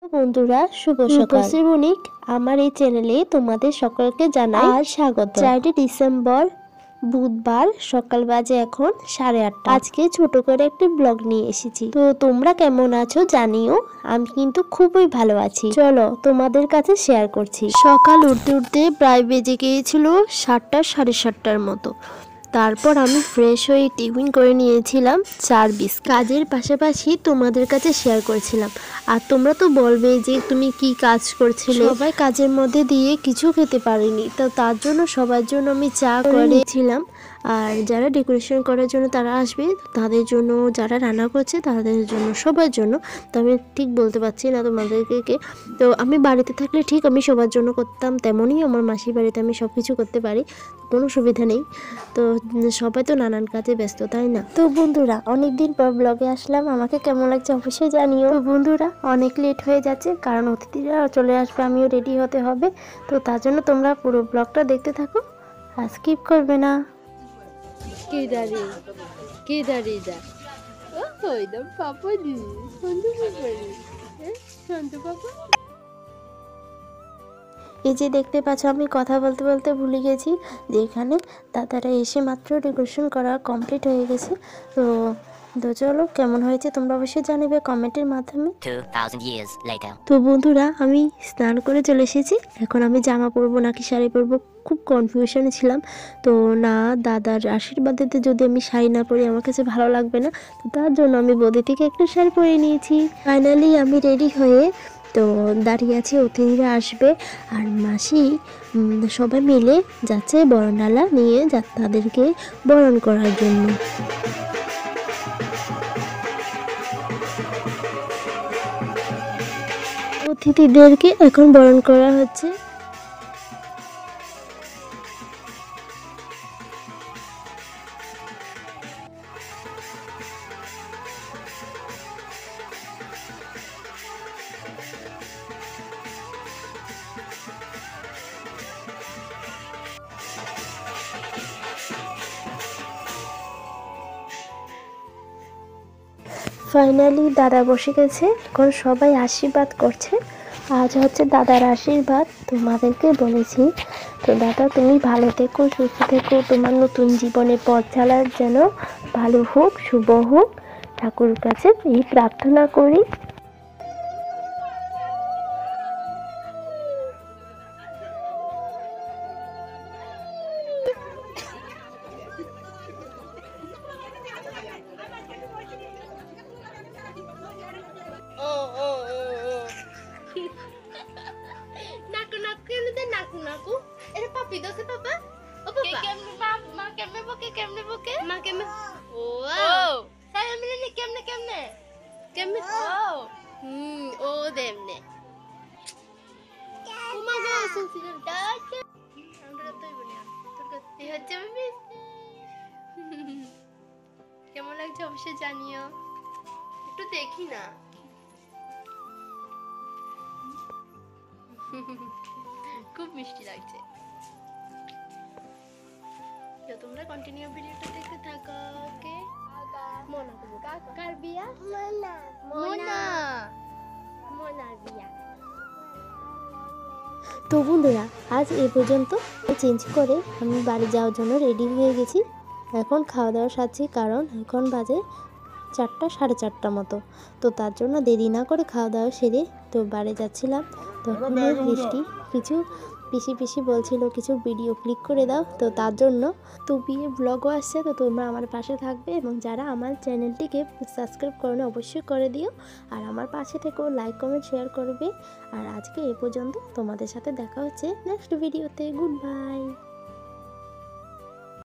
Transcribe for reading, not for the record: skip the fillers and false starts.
বন্ধুরা, শুভ সকাল। বণিক আমার এই চ্যানেলে তোমাদের সকলকে জানাই আর স্বাগত। 4 ডিসেম্বর বুধবার, সকাল বাজে এখন 8:30। আজকে ছোট করে একটি ব্লগ নিয়ে এসেছি। তো তোমরা কেমন আছো জানিও। আমি কিন্তু খুবই ভালো আছি। চলো তোমাদের কাছে শেয়ার করছি। সকাল উঠতে উঠতে প্রায় বেজে গিয়েছিল 7টা 7:30টার মতো। তারপর আমি ফ্রেশ হয়ে টিফিন করে নিয়েছিলাম 4 বিস্কুট। কাজের পাশাপাশি তোমাদের কাছে শেয়ার করেছিলাম। আর তোমরা তো বলবে যে তুমি কি কাজ করছিলে। সবাই কাজের মধ্যে দিয়ে কিছু খেতে পারিনি, তো তার জন্য সবার জন্য আমি চা করেছিলাম। আর যারা ডেকোরেশন করার জন্য তারা আসবে, তাদের জন্য, যারা রান্না করছে তাদের জন্য, সবার জন্য। তো আমি ঠিক বলতে পারছি না তোমাদেরকে। তো আমি বাড়িতে থাকলে ঠিক আমি সবার জন্য করতাম, তেমনই আমার মাসির বাড়িতে আমি সব কিছু করতে পারি, কোনো সুবিধা নেই। তো সবাই তো নানান কাজে ব্যস্ত, তাই না? তো বন্ধুরা, অনেকদিন পর ব্লগে আসলাম, আমাকে কেমন লাগছে অবশ্যই জানিও। তো বন্ধুরা, অনেক লেট হয়ে যাচ্ছে কারণ অতিথিরা চলে আসবে, আমিও রেডি হতে হবে। তো তার জন্য তোমরা পুরো ব্লগটা দেখতে থাকো আর স্কিপ করবে না। এই যে দেখতে পাচ্ছ, আমি কথা বলতে বলতে ভুলে গেছি যে এখানে দাদারা এসে মাত্র ডেকোরেশন করা কমপ্লিট হয়ে গেছে। তো তো চলো, কেমন হয়েছে তোমরা অবশ্যই জানিবে কমেন্টের মাধ্যমে। 2000 years later. তো বন্ধুরা, আমি স্নান করে চলে এসেছি। এখন আমি জামা পরবো নাকি শাড়ি পরবো, খুব কনফিউশনে ছিলাম। তো না, দাদার আশীর্বাদেতে যদি আমি শাড়ি না পরি আমার কাছে ভালো লাগবে না। তো তার জন্য আমি বৌদি থেকে একটা শাড়ি পরে নিয়েছি। ফাইনালি আমি রেডি হয়ে তো দাঁড়িয়ে আছি, অতিথিরা আসবে আর মাসি সবাই মিলে যাচ্ছে বরণডালা নিয়ে তাদেরকে বরণ করার জন্য। অতিথিদেরকে এখন বরণ করা হচ্ছে। ফাইনালি দাদা বসে গেছে, এখন সবাই আশীর্বাদ করছে। আজ হচ্ছে দাদার আশীর্বাদ, তোমাদেরকে বলেছি। তো দাদা, তুমি ভালো থেকো, সুস্থ থেকো, তোমার নতুন জীবনে পথ চলার যেন ভালো হোক, শুভ হোক, ঠাকুরের কাছে এই প্রার্থনা করি। নাকু নাকু কেমনে দে, নাকু নাকু এটা পাপি দোসে পাপা। ও পাপা কেমনে মা কেমনে বকে মা কেমনে। ও হ্যাঁ এমনে নি কেমনে ও দেমনে ও মা গো সুসিলাম ডাক আমরা তোই বনি তোর কাছে হচ্ছে আমি। কেমন লাগছে অবশ্যই জানিও, একটু দেখি না। খুব মিষ্টি লাগছে। তো তোমরা কন্টিনিউ ভিডিওটা দেখতে থাকো। ওকে, মনা করবো কার বিয়া? মনার বিয়া। তো বন্ধুরা, আজ এই পর্যন্ত। চেঞ্জ করে আমি বাড়ি যাওয়ার জন্য রেডি হয়ে গেছি। এখন খাওয়া দাওয়া সারছি, কারণ এখন বাজে 4টা 4:30 মতো। তো তার জন্য দেরি না করে খাওয়া দাওয়া সেরে তো বাড়ি যাচ্ছিলাম। তখন বৃষ্টি কিছু পিসি বলছিল কিছু ভিডিও ক্লিক করে দাও, তো তার জন্য তো বিয়ে ব্লগও আসছে। তো তোমরা আমার পাশে থাকবে এবং যারা আমার চ্যানেলটিকে সাবস্ক্রাইব করো না অবশ্যই করে দিও। আর আমার পাশে থেকেও লাইক কমেন্ট শেয়ার করবে। আর আজকে এ পর্যন্ত, তোমাদের সাথে দেখা হচ্ছে নেক্সট ভিডিওতে। Good bye.